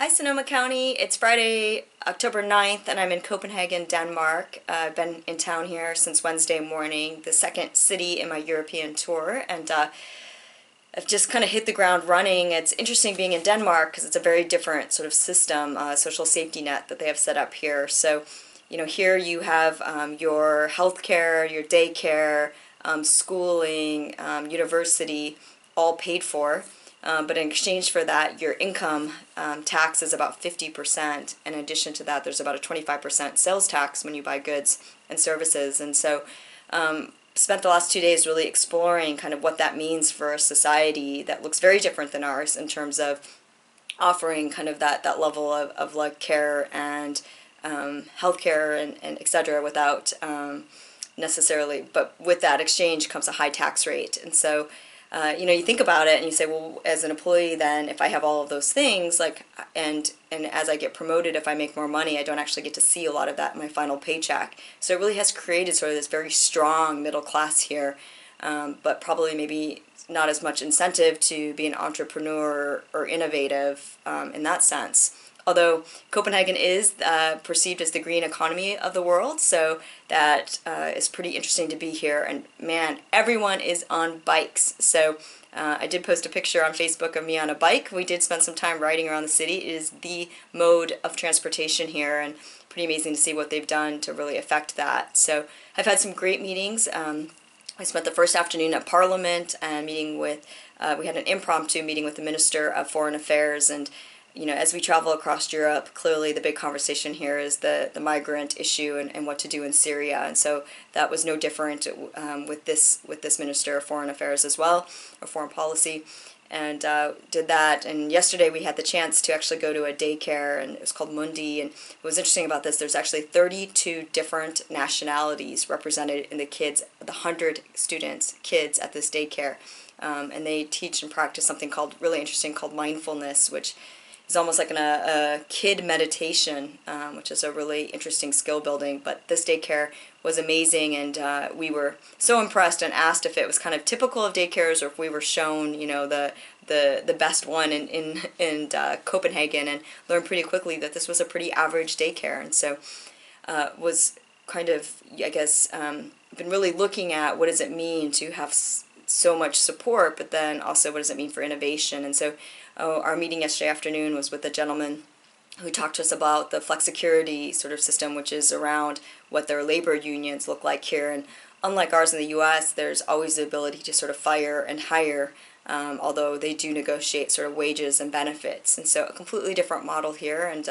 Hi Sonoma County, it's Friday, October 9th, and I'm in Copenhagen, Denmark. I've been in town here since Wednesday morning, the second city in my European tour, and I've just kind of hit the ground running. It's interesting being in Denmark because it's a very different sort of system, social safety net that they have set up here. So, here you have your healthcare, your daycare, schooling, university, all paid for. But in exchange for that, your income tax is about 50%. In addition to that, there's about a 25% sales tax when you buy goods and services. And so spent the last 2 days really exploring kind of what that means for a society that looks very different than ours in terms of offering kind of that level of like care and healthcare and et cetera without necessarily, but with that exchange comes a high tax rate. And so you think about it and you say, well, as an employee, then if I have all of those things, like, and as I get promoted, if I make more money, I don't actually get to see a lot of that in my final paycheck. So it really has created sort of this very strong middle class here, but probably maybe not as much incentive to be an entrepreneur or innovative in that sense. Although Copenhagen is perceived as the green economy of the world, so that is pretty interesting to be here. And man, everyone is on bikes. So I did post a picture on Facebook of me on a bike. We did spend some time riding around the city. It is the mode of transportation here, and pretty amazing to see what they've done to really affect that. So I've had some great meetings. I spent the first afternoon at Parliament and meeting with, we had an impromptu meeting with the Minister of Foreign Affairs, and as we travel across Europe, clearly the big conversation here is the migrant issue and what to do in Syria. And so that was no different with this Minister of Foreign Affairs as well, or Foreign Policy, and did that. And yesterday we had the chance to actually go to a daycare, and it was called Mundi. And what was interesting about this, there's actually 32 different nationalities represented in the kids, the 100 students, kids at this daycare. And they teach and practice something really interesting called mindfulness, which is almost like a kid meditation, which is a really interesting skill building. But this daycare was amazing, and we were so impressed and asked if it was kind of typical of daycares or if we were shown, the best one in Copenhagen, and learned pretty quickly that this was a pretty average daycare. And so was kind of, I guess, been really looking at what does it mean to have so much support, but then also what does it mean for innovation. And so our meeting yesterday afternoon was with a gentleman who talked to us about the flexicurity sort of system, which is around what their labor unions look like here. And unlike ours in the U.S., there's always the ability to sort of fire and hire, although they do negotiate sort of wages and benefits. And so a completely different model here. And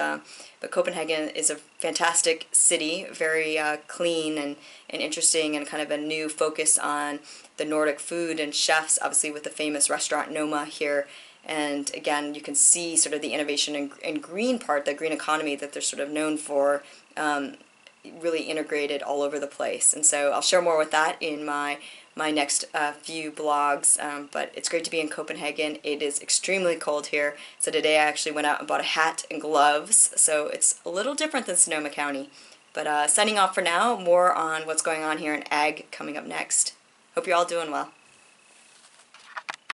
but Copenhagen is a fantastic city, very clean and interesting, and kind of a new focus on the Nordic food and chefs, obviously with the famous restaurant Noma here. And again, you can see sort of the innovation and green part, the green economy that they're sort of known for, really integrated all over the place. And so I'll share more with that in my next few blogs, but it's great to be in Copenhagen. It is extremely cold here, so today I actually went out and bought a hat and gloves, so it's a little different than Sonoma County. But signing off for now, more on what's going on here in Ag coming up next. Hope you're all doing well.